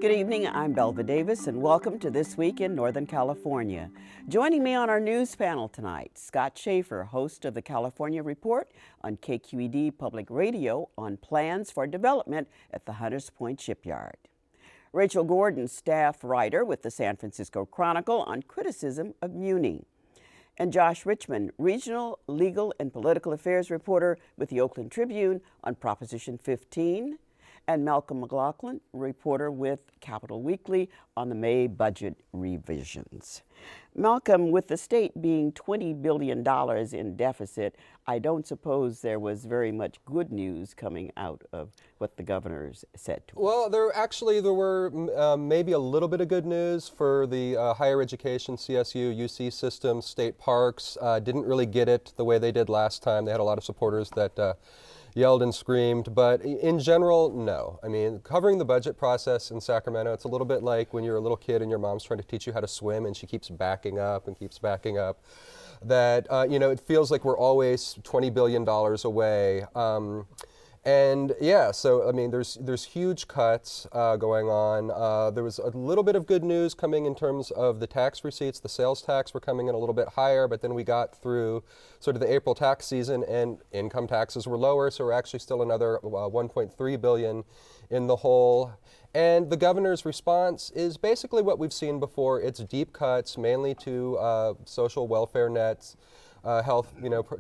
Good evening, I'm Belva Davis, and welcome to This Week in Northern California. Joining me on our news panel tonight, Scott Shafer, host of the California Report on KQED Public Radio on plans for development at the Hunters Point Shipyard. Rachel Gordon, staff writer with the San Francisco Chronicle on criticism of Muni. And Josh Richman, regional legal and political affairs reporter with the Oakland Tribune on Proposition 15. And Malcolm Maclachlan, reporter with Capital Weekly on the May budget revisions. Malcolm, with the state being $20 billion in deficit, I don't suppose there was very much good news coming out of what the governors said to us. Well, there were maybe a little bit of good news for the higher education, CSU, UC system, state parks. Didn't really get it the way they did last time. They had a lot of supporters that yelled and screamed, but in general, no. I mean, covering the budget process in Sacramento, it's a little bit like when you're a little kid and your mom's trying to teach you how to swim and she keeps backing up and keeps backing up. That, it feels like we're always $20 billion away. And yeah, so I mean, there's huge cuts going on. There was a little bit of good news coming in terms of the tax receipts. The sales tax were coming in a little bit higher, but then we got through sort of the April tax season and income taxes were lower, so we're actually still another 1.3 billion in the hole. And the governor's response is basically what we've seen before. It's deep cuts, mainly to social welfare nets. Health,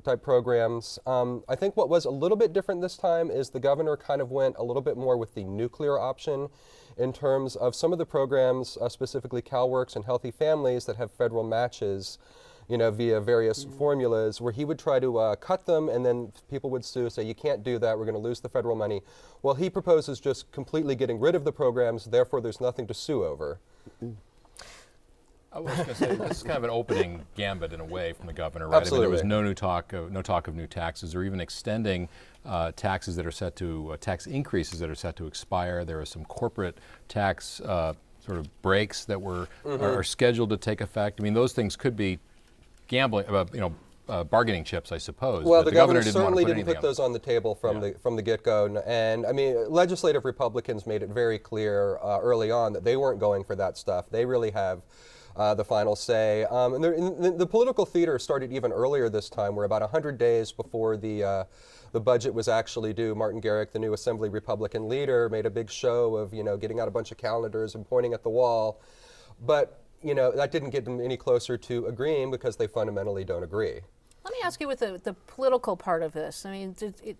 type programs. I think what was a little bit different this time is the governor kind of went a little bit more with the nuclear option in terms of some of the programs, specifically CalWORKs and Healthy Families that have federal matches, via various formulas, where he would try to cut them, and then people would sue, say, you can't do that, we're going to lose the federal money. Well, he proposes just completely getting rid of the programs, therefore there's nothing to sue over. I was going to say, this is kind of an opening gambit in a way from the governor, right? Absolutely. I mean, there was no talk of new taxes or even extending taxes that are set to, tax increases that are set to expire. There are some corporate tax sort of breaks that are scheduled to take effect. I mean, those things could be gambling, bargaining chips, I suppose. Well, the governor didn't certainly want to didn't put those on the table from the get-go. And I mean, legislative Republicans made it very clear early on that they weren't going for that stuff. They really have the final say. And the political theater started even earlier this time, where about 100 days before the budget was actually due, Martin Garrick, the new Assembly Republican leader, made a big show of getting out a bunch of calendars and pointing at the wall. But that didn't get them any closer to agreeing because they fundamentally don't agree. Let me ask you with the political part of this. I mean,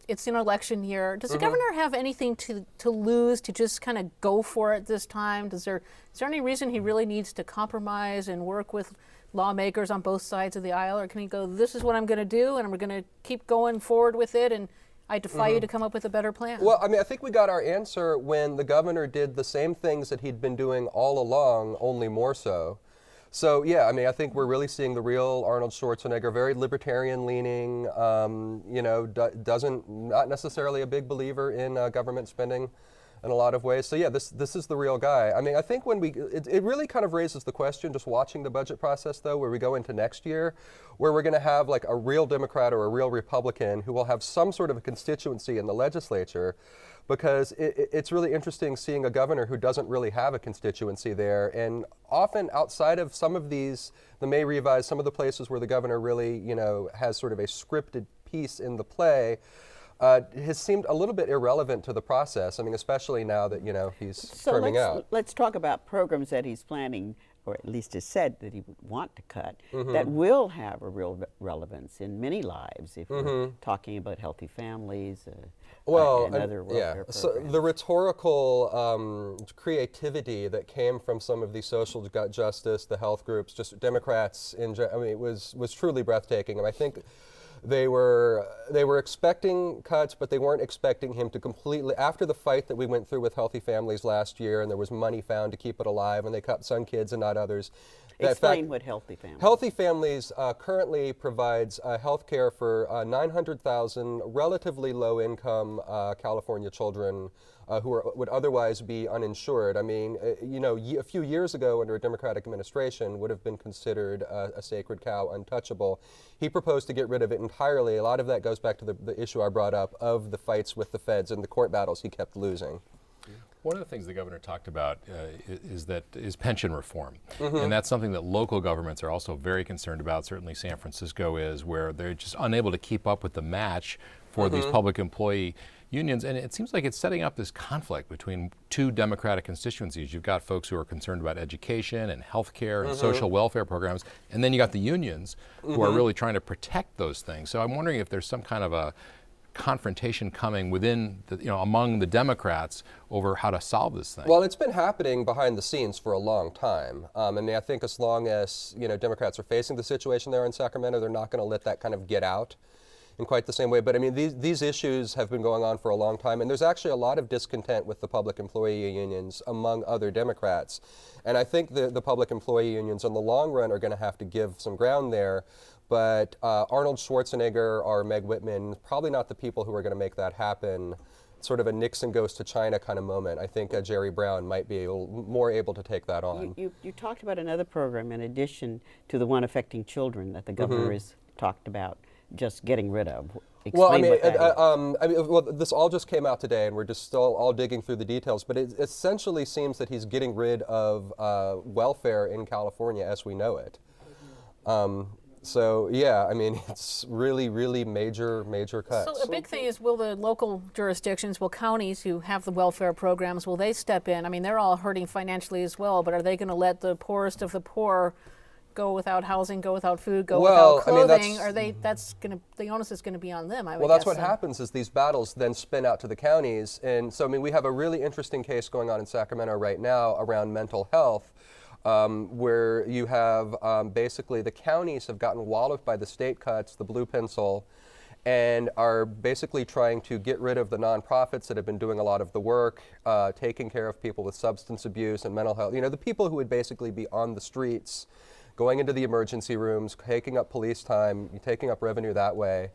it's an election year. Does the governor have anything to lose to just kind of go for it this time? Is there any reason he really needs to compromise and work with lawmakers on both sides of the aisle? Or can he go, this is what I'm going to do, and we're going to keep going forward with it, and I defy you to come up with a better plan? Well, I mean, I think we got our answer when the governor did the same things that he'd been doing all along, only more so. So, yeah, I mean, I think we're really seeing the real Arnold Schwarzenegger, very libertarian-leaning, not necessarily a big believer in government spending in a lot of ways. So, yeah, this is the real guy. I mean, I think when it really kind of raises the question, just watching the budget process, though, where we go into next year, where we're going to have like a real Democrat or a real Republican who will have some sort of a constituency in the legislature, because it's really interesting seeing a governor who doesn't really have a constituency there. And often outside of some of these, the May revise, some of the places where the governor really, has sort of a scripted piece in the play, has seemed a little bit irrelevant to the process. I mean, especially now that, he's terming out. Let's talk about programs that he's planning, or at least has said that he would want to cut, that will have a real relevance in many lives if we're talking about healthy families and other welfare programs. So the rhetorical creativity that came from some of the social justice, the health groups, just Democrats, it was truly breathtaking. And I think they were expecting cuts, but they weren't expecting him to completely, after the fight that we went through with Healthy Families last year, and there was money found to keep it alive, and they cut some kids and not others. Explain what Healthy Families. Healthy Families currently provides health care for 900,000 relatively low-income California children who would otherwise be uninsured. I mean, a few years ago under a Democratic administration would have been considered a sacred cow, untouchable. He proposed to get rid of it entirely. A lot of that goes back to the issue I brought up of the fights with the feds and the court battles he kept losing. One of the things the governor talked about is pension reform, and that's something that local governments are also very concerned about. Certainly, San Francisco is, where they're just unable to keep up with the match for these public employee unions, and it seems like it's setting up this conflict between two Democratic constituencies. You've got folks who are concerned about education and health care and social welfare programs, and then you got the unions who are really trying to protect those things. So I'm wondering if there's some kind of a confrontation coming within, among the Democrats over how to solve this thing. Well, it's been happening behind the scenes for a long time. I think as long as Democrats are facing the situation there in Sacramento, they're not going to let that kind of get out in quite the same way. But I mean, these issues have been going on for a long time, and there's actually a lot of discontent with the public employee unions among other Democrats. And I think the public employee unions in the long run are going to have to give some ground there. But Arnold Schwarzenegger or Meg Whitman, probably not the people who are going to make that happen. Sort of a Nixon goes to China kind of moment. I think Jerry Brown might be more able to take that on. You talked about another program in addition to the one affecting children that the governor has talked about just getting rid of. Explain what that is. This all just came out today, and we're just still all digging through the details. But it essentially seems that he's getting rid of welfare in California as we know it. So yeah, I mean, it's really, really major cuts. So a big thing is, will the local jurisdictions, will counties who have the welfare programs, will they step in? I mean, they're all hurting financially as well, but are they going to let the poorest of the poor go without housing, go without food, go without clothing? The onus is going to be on them, I would guess. Well, that's what happens is these battles then spin out to the counties. And so, I mean, we have a really interesting case going on in Sacramento right now around mental health. Where you have basically the counties have gotten walloped by the state cuts, the blue pencil, and are basically trying to get rid of the nonprofits that have been doing a lot of the work, taking care of people with substance abuse and mental health. The people who would basically be on the streets, going into the emergency rooms, taking up police time, taking up revenue that way.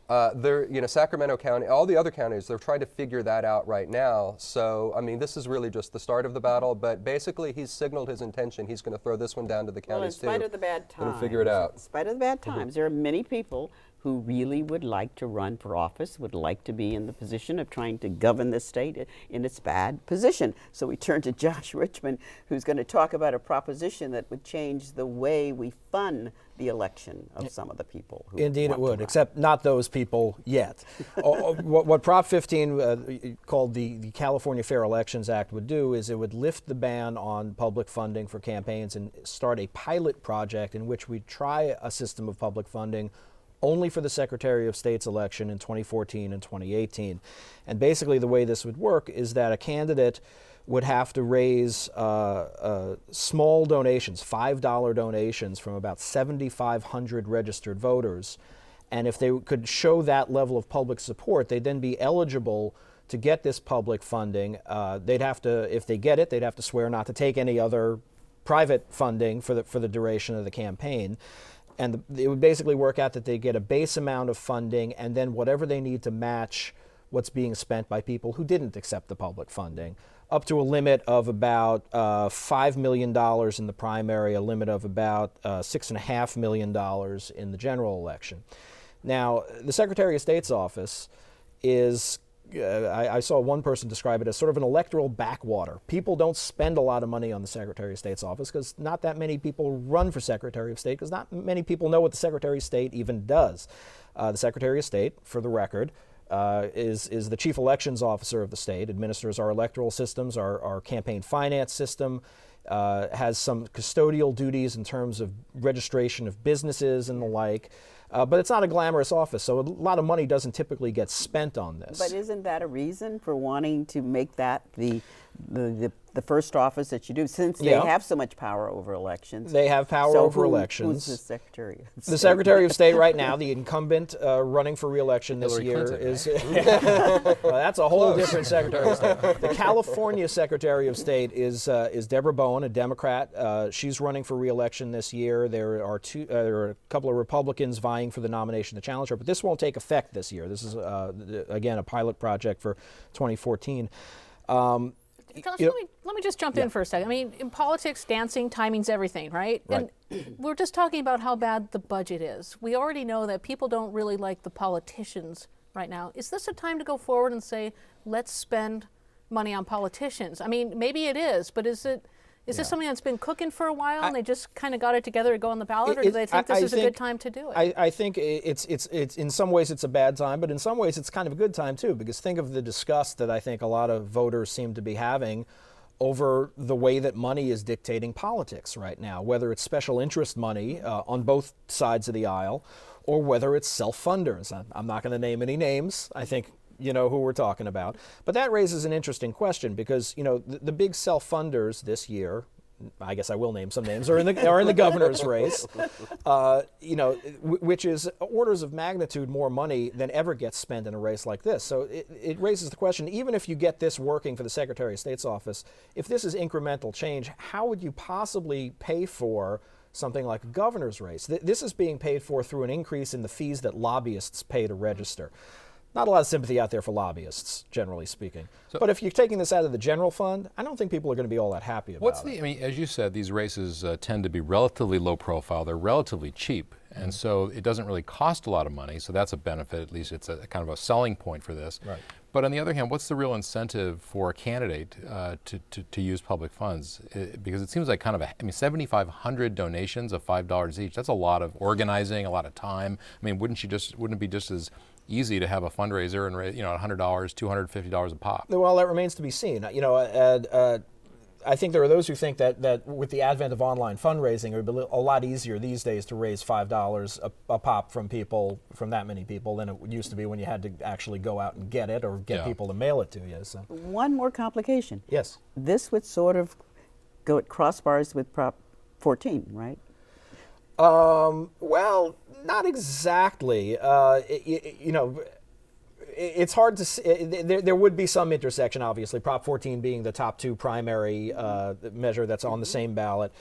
Sacramento County, all the other counties, they're trying to figure that out right now. So, I mean, this is really just the start of the battle, but basically he's signaled his intention. He's going to throw this one down to the counties too. In spite of the bad times. And figure it out. In spite of the bad times, there are many people who really would like to run for office, would like to be in the position of trying to govern the state in its bad position. So we turn to Josh Richman, who's going to talk about a proposition that would change the way we fund the election of some of the people who Indeed it would, except not those people yet. What Prop 15 called the California Fair Elections Act would do is it would lift the ban on public funding for campaigns and start a pilot project in which we try a system of public funding only for the Secretary of State's election in 2014 and 2018. And basically the way this would work is that a candidate would have to raise small donations, $5 donations from about 7,500 registered voters. And if they could show that level of public support, they'd then be eligible to get this public funding. They'd have to, if they get it, they'd have to swear not to take any other private funding for the duration of the campaign. And it would basically work out that they get a base amount of funding and then whatever they need to match what's being spent by people who didn't accept the public funding, up to a limit of about $5 million in the primary, a limit of about $6.5 million in the general election. Now, the Secretary of State's office is, I saw one person describe it as sort of an electoral backwater. People don't spend a lot of money on the Secretary of State's office because not that many people run for Secretary of State because not many people know what the Secretary of State even does. The Secretary of State, for the record, is the chief elections officer of the state, administers our electoral systems, our campaign finance system, has some custodial duties in terms of registration of businesses and the like. But it's not a glamorous office, so a lot of money doesn't typically get spent on this. But isn't that a reason for wanting to make that the first office that you do, since they have so much power over elections? They have power over elections. Who's the Secretary of State? The Secretary of State right now, the incumbent running for re-election this Hillary year Clinton, is well, that's a whole different Secretary of State. The California Secretary of State is Deborah Bowen, a Democrat. She's running for re-election this year. There are a couple of Republicans vying for the nomination to challenge her, but this won't take effect this year. This is again a pilot project for 2014. Josh, let me just jump in for a second. I mean, in politics, dancing, timing's everything, right? And we're just talking about how bad the budget is. We already know that people don't really like the politicians right now. Is this a time to go forward and say, let's spend money on politicians. I mean, maybe it is, but is this something that's been cooking for a while and they just kind of got it together to go on the ballot, or do they think this is a good time to do it? I think it's in some ways it's a bad time, but in some ways it's kind of a good time too, because think of the disgust that I think a lot of voters seem to be having over the way that money is dictating politics right now, whether it's special interest money on both sides of the aisle, or whether it's self-funders. I'm not going to name any names. I think you know who we're talking about. But that raises an interesting question, because the big self-funders this year, I guess I will name some names, are in the governor's race, which is orders of magnitude more money than ever gets spent in a race like this. So it raises the question, even if you get this working for the Secretary of State's office, if this is incremental change, how would you possibly pay for something like a governor's race? This is being paid for through an increase in the fees that lobbyists pay to register. Not a lot of sympathy out there for lobbyists, generally speaking. But if you're taking this out of the general fund, I don't think people are going to be all that happy about it. I mean, as you said, these races tend to be relatively low profile. They're relatively cheap. And so it doesn't really cost a lot of money. So that's a benefit. At least it's a kind of a selling point for this. Right. But on the other hand, what's the real incentive for a candidate to use public funds? Because it seems like kind of 7,500 donations of $5 each. That's a lot of organizing, a lot of time. I mean, wouldn't it be just as easy to have a fundraiser and raise, $100, $250 a pop? Well, that remains to be seen. I think there are those who think that with the advent of online fundraising, it would be a lot easier these days to raise $5 a pop from that many people, than it used to be when you had to actually go out and get it or get people to mail it to you. So. One more complication. Yes. This would sort of go at crossbars with Prop 14, right? Well, not exactly. It's hard to see. There would be some intersection, obviously, Prop 14 being the top two primary measure that's on the same ballot.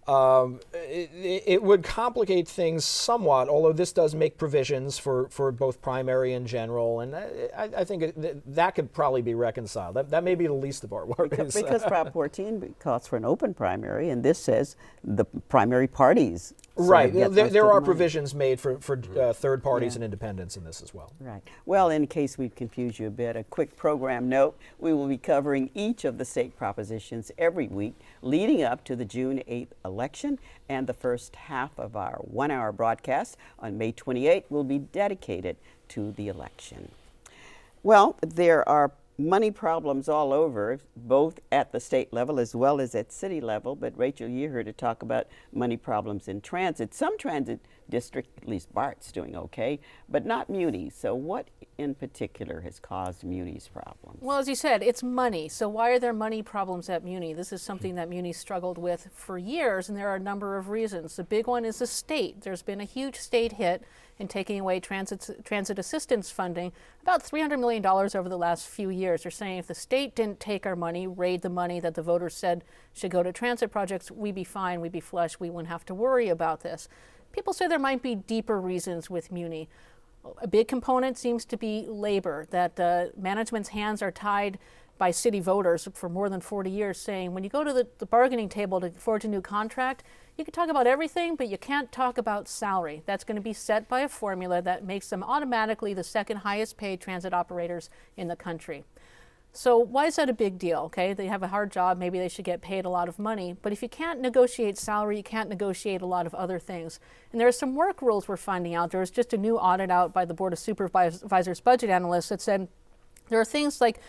It would complicate things somewhat, although this does make provisions for both primary and general, and I think that could probably be reconciled. That may be the least of our worries. Because Prop 14 calls for an open primary, and this says the primary parties. Right. There are provisions made for third parties and independents in this as well. Right. Well, in case we've confused you a bit, a quick program note: we will be covering each of the state propositions every week leading up to the June 8th election, and the first half of our 1-hour broadcast on May 28th will be dedicated to the election. Well, there are money problems all over, both at the state level as well as at city level. But Rachel, you're here to talk about money problems in transit. Some transit district, at least BART's doing okay, but not Muni. So what in particular has caused Muni's problems? Well, as you said, it's money. So why are there money problems at Muni? This is something that Muni struggled with for years, and there are a number of reasons. The big one is the state. There's been a huge state hit in taking away transit assistance funding, about $300 million over the last few years. They're saying if the state didn't take our money, raid the money that the voters said should go to transit projects, we'd be fine, we'd be flush, we wouldn't have to worry about this. People say there might be deeper reasons with Muni. A big component seems to be labor, that management's hands are tied by city voters for more than 40 years, saying when you go to the bargaining table to forge a new contract, you can talk about everything, but you can't talk about salary. That's going to be set by a formula that makes them automatically the second highest paid transit operators in the country. So why is that a big deal? Okay, they have a hard job, maybe they should get paid a lot of money, but if you can't negotiate salary, you can't negotiate a lot of other things. And there are some work rules we're finding out. There was just a new audit out by the Board of Supervisors budget analysts that said there are things like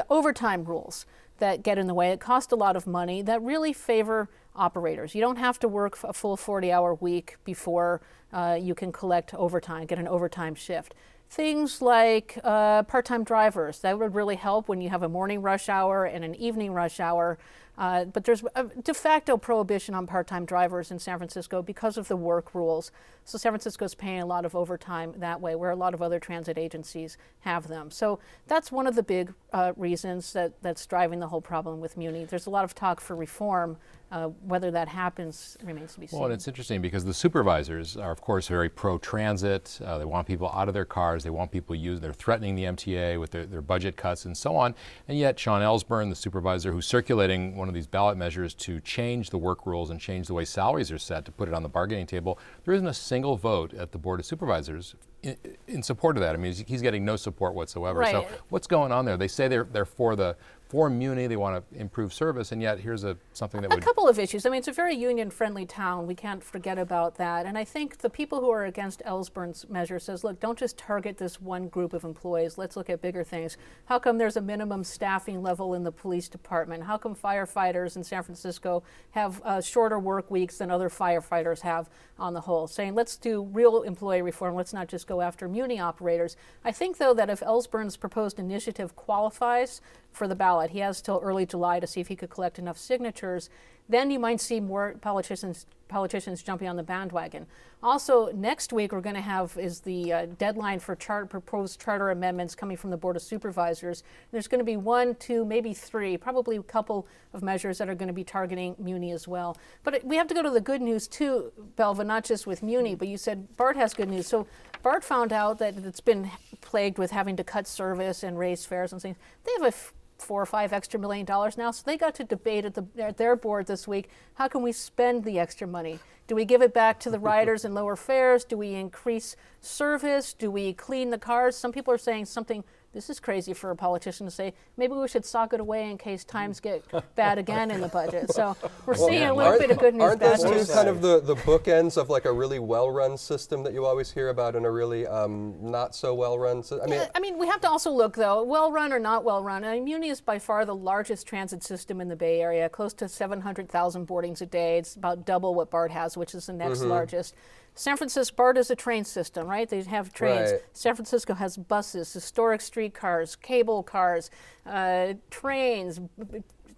overtime rules that get in the way. It costs a lot of money that really favor operators. You don't have to work a full 40-hour week before you can collect overtime, get an overtime shift. Things like part-time drivers, that would really help when you have a morning rush hour and an evening rush hour. But there's a de facto prohibition on part-time drivers in San Francisco because of the work rules. So San Francisco's paying a lot of overtime that way, where a lot of other transit agencies have them. So that's one of the big reasons that's driving the whole problem with Muni. There's a lot of talk for reform. Whether that happens remains to be seen. Well, and it's interesting because the supervisors are, of course, very pro-transit. They want people out of their cars. They want people they're threatening the MTA with their budget cuts and so on. And yet Sean Ellsburn, the supervisor who's circulating one of these ballot measures to change the work rules and change the way salaries are set to put it on the bargaining table, there isn't a single vote at the Board of Supervisors in support of that. I mean, he's getting no support whatsoever. Right. So what's going on there? They say they're for the for Muni, they want to improve service, and yet here's something that would... A couple of issues. I mean, it's a very union-friendly town. We can't forget about that. And I think the people who are against Ellsburn's measure says, look, don't just target this one group of employees. Let's look at bigger things. How come there's a minimum staffing level in the police department? How come firefighters in San Francisco have shorter work weeks than other firefighters have on the whole? Saying, let's do real employee reform. Let's not just go after Muni operators. I think, though, that if Ellsburn's proposed initiative qualifies for the ballot, he has till early July to see if he could collect enough signatures, then you might see more politicians jumping on the bandwagon. Also, next week we're going to have is the deadline for proposed charter amendments coming from the Board of Supervisors. There's going to be 1, 2, maybe 3, probably a couple of measures that are going to be targeting Muni as well. But we have to go to the good news too, Belva, not just with Muni, but you said BART has good news. So BART found out that it's been plagued with having to cut service and raise fares and things. They have a $4 or $5 extra million now, so they got to debate at their board this week, how can we spend the extra money? Do we give it back to the riders and lower fares? Do we increase service? Do we clean the cars? Some people are saying something, this is crazy for a politician to say, maybe we should sock it away in case times get bad again in the budget. So we're seeing a little bit of good news, aren't bad those news. two kind of the bookends of like a really well-run system that you always hear about and a really not so well-run system? I mean, we have to also look, though, well-run or not well-run. I mean, Muni is by far the largest transit system in the Bay Area, close to 700,000 boardings a day. It's about double what BART has, which is the next largest. San Francisco, BART is a train system, right? They have trains. Right. San Francisco has buses, historic streetcars, cable cars, trains,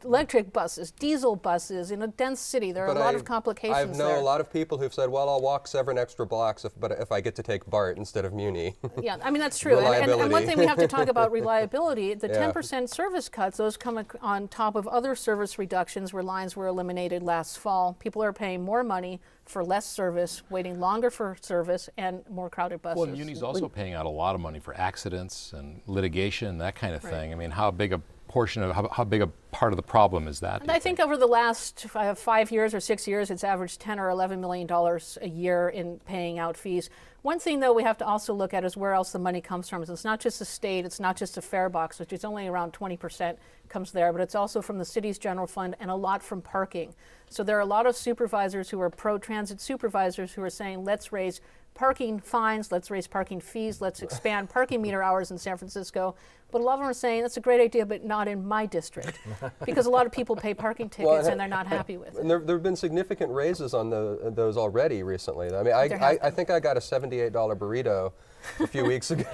electric buses, diesel buses. In a dense city, there are a lot of complications there. I know a lot of people who've said, well, I'll walk 7 extra blocks if I get to take BART instead of Muni. Yeah, I mean, that's true. And one thing we have to talk about reliability, the 10% service cuts, those come on top of other service reductions where lines were eliminated last fall. People are paying more money for less service, waiting longer for service, and more crowded buses. Well, Muni's also paying out a lot of money for accidents and litigation, that kind of thing. I mean, how big a portion of, how big a part of the problem is that? And I think over the last 5 years or 6 years, it's averaged $10 or $11 million a year in paying out fees. One thing, though, we have to also look at is where else the money comes from. So it's not just the state, it's not just the fare box, which is only around 20% comes there, but it's also from the city's general fund and a lot from parking. So there are a lot of supervisors who are pro-transit supervisors who are saying, let's raise parking fines, let's raise parking fees, let's expand parking meter hours in San Francisco. But a lot of them are saying, that's a great idea, but not in my district. Because a lot of people pay parking tickets and they're not happy with it. And there have been significant raises on those already recently. I mean, I think I got a $78 burrito a few weeks ago.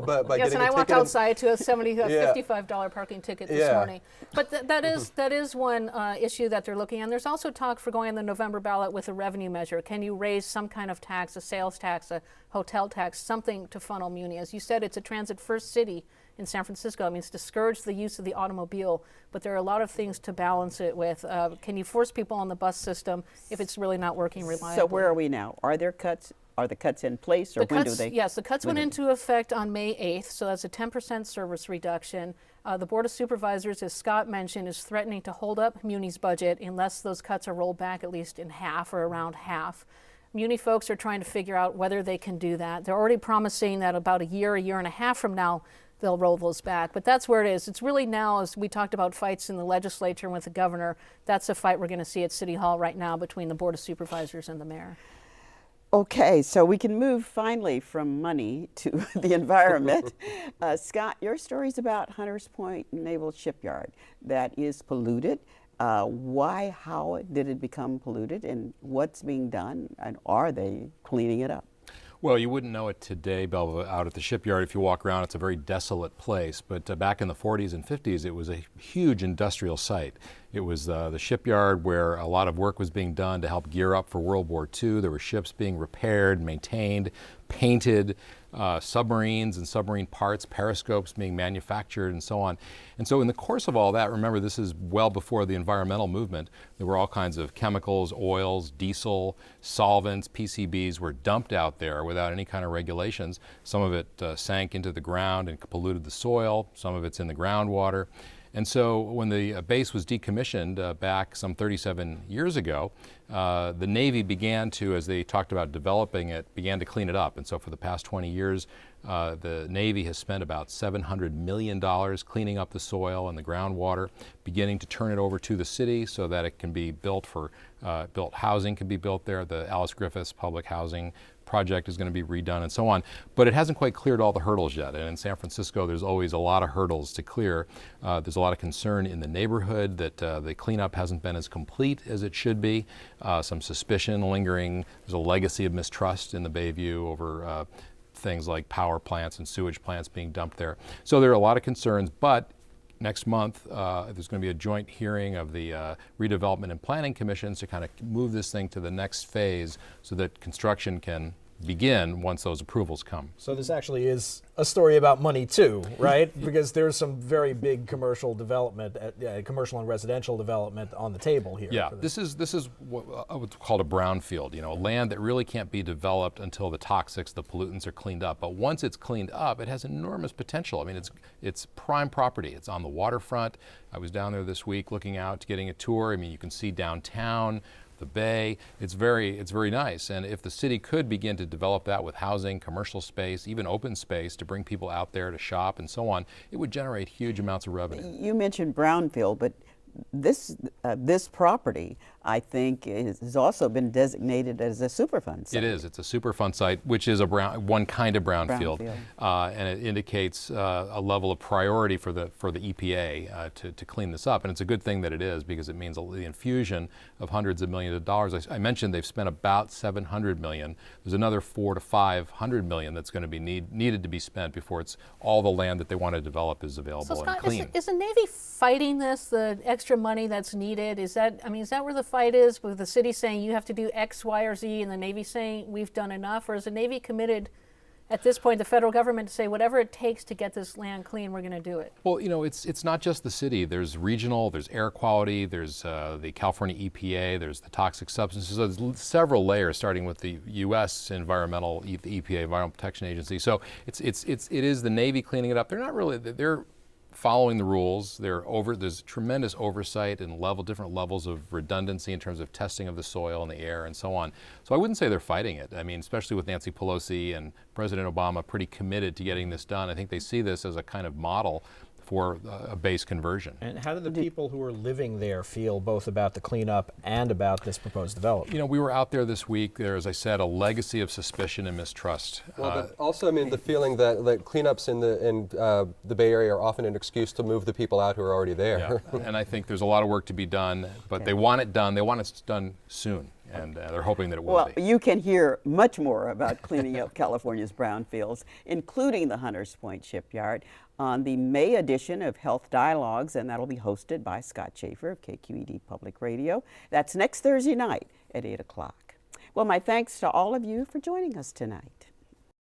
By yes, getting and I a walked ticket outside to a $55 parking ticket this morning. But that is one issue that they're looking at. And there's also talk for going on the November ballot with a revenue measure. Can you raise some kind of tax, a sales tax, a hotel tax, something to funnel Muni? As you said, it's a transit-first city in San Francisco. I mean, it's discouraged the use of the automobile, but there are a lot of things to balance it with. Can you force people on the bus system if it's really not working reliably? So where are we now? Are there cuts? Are the cuts in place, or when do they? Yes, the cuts went into effect on May 8th, so that's a 10% service reduction. The Board of Supervisors, as Scott mentioned, is threatening to hold up Muni's budget unless those cuts are rolled back at least in half or around half. Muni folks are trying to figure out whether they can do that. They're already promising that about a year and a half from now, they'll roll those back. But that's where it is. It's really now, as we talked about fights in the legislature and with the governor, that's a fight we're going to see at City Hall right now between the Board of Supervisors and the mayor. Okay, so we can move finally from money to the environment. Scott, your story's about Hunters Point Naval Shipyard that is polluted. Why, how did it become polluted, and what's being done, and are they cleaning it up? Well, you wouldn't know it today, Belva, out at the shipyard. If you walk around, it's a very desolate place. But back in the 40s and 50s, it was a huge industrial site. It was the shipyard where a lot of work was being done to help gear up for World War II. There were ships being repaired, maintained, painted, submarines and submarine parts, periscopes being manufactured, and so on. And so in the course of all that, remember, this is well before the environmental movement. There were all kinds of chemicals, oils, diesel, solvents, PCBs were dumped out there without any kind of regulations. Some of it sank into the ground and polluted the soil. Some of it's in the groundwater. And so when the base was decommissioned back some 37 years ago, the Navy began to, as they talked about developing it, began to clean it up. And so for the past 20 years, the Navy has spent about $700 million cleaning up the soil and the groundwater, beginning to turn it over to the city so that it can be built for, built housing can be built there. The Alice Griffiths public housing project is going to be redone and so on. But it hasn't quite cleared all the hurdles yet. And in San Francisco, there's always a lot of hurdles to clear. There's a lot of concern in the neighborhood that the cleanup hasn't been as complete as it should be. Some suspicion lingering. There's a legacy of mistrust in the Bayview over things like power plants and sewage plants being dumped there. So there are a lot of concerns, but next month there's going to be a joint hearing of the redevelopment and planning commissions to kind of move this thing to the next phase so that construction can begin once those approvals come. So this actually is a story about money too, right? Because there's some very big commercial development, commercial and residential development on the table here. Yeah, this is what's called a brownfield, you know, land that really can't be developed until the toxics, the pollutants are cleaned up. But once it's cleaned up, it has enormous potential. I mean, it's prime property. It's on the waterfront. I was down there this week looking out, getting a tour. I mean, you can see downtown, the bay. It's very nice. And if the city could begin to develop that with housing, commercial space, even open space to bring people out there to shop and so on, it would generate huge amounts of revenue. You mentioned brownfield, but this property, I think, has also been designated as a Superfund site. It is. It's a Superfund site, which is one kind of brownfield. And it indicates a level of priority for the EPA to clean this up. And it's a good thing that it is, because it means the infusion of hundreds of millions of dollars. I mentioned they've spent about $700 million. There's another $400 to $500 million that's going to be needed to be spent before all the land that they want to develop is available So, Scott, and clean. is the Navy fighting this, the extra money that's needed? Is that where the fight is, with the city saying you have to do X, Y, or Z, and the Navy saying we've done enough? Or is the Navy committed at this point, the federal government, to say whatever it takes to get this land clean, we're going to do it? Well, you know, it's not just the city. There's regional, there's air quality, there's the California EPA, there's the toxic substances. So there's several layers, starting with the U.S. the EPA, Environmental Protection Agency. So it is the Navy cleaning it up. They're not really, they're following the rules. There's tremendous oversight and different levels of redundancy in terms of testing of the soil and the air and so on. So I wouldn't say they're fighting it. I mean, especially with Nancy Pelosi and President Obama pretty committed to getting this done. I think they see this as a kind of model for a base conversion. And how do the people who are living there feel both about the cleanup and about this proposed development? You know, we were out there this week. There, as I said, a legacy of suspicion and mistrust. Well, but also, I mean, the feeling that cleanups in the Bay Area are often an excuse to move the people out who are already there. Yeah. And I think there's a lot of work to be done, but they want it done. They want it done soon. And they're hoping that it will be. Well, you can hear much more about cleaning up California's brownfields, including the Hunters Point Shipyard, on the May edition of Health Dialogues, and that'll be hosted by Scott Shafer of KQED Public Radio. That's next Thursday night at 8 o'clock. Well, my thanks to all of you for joining us tonight.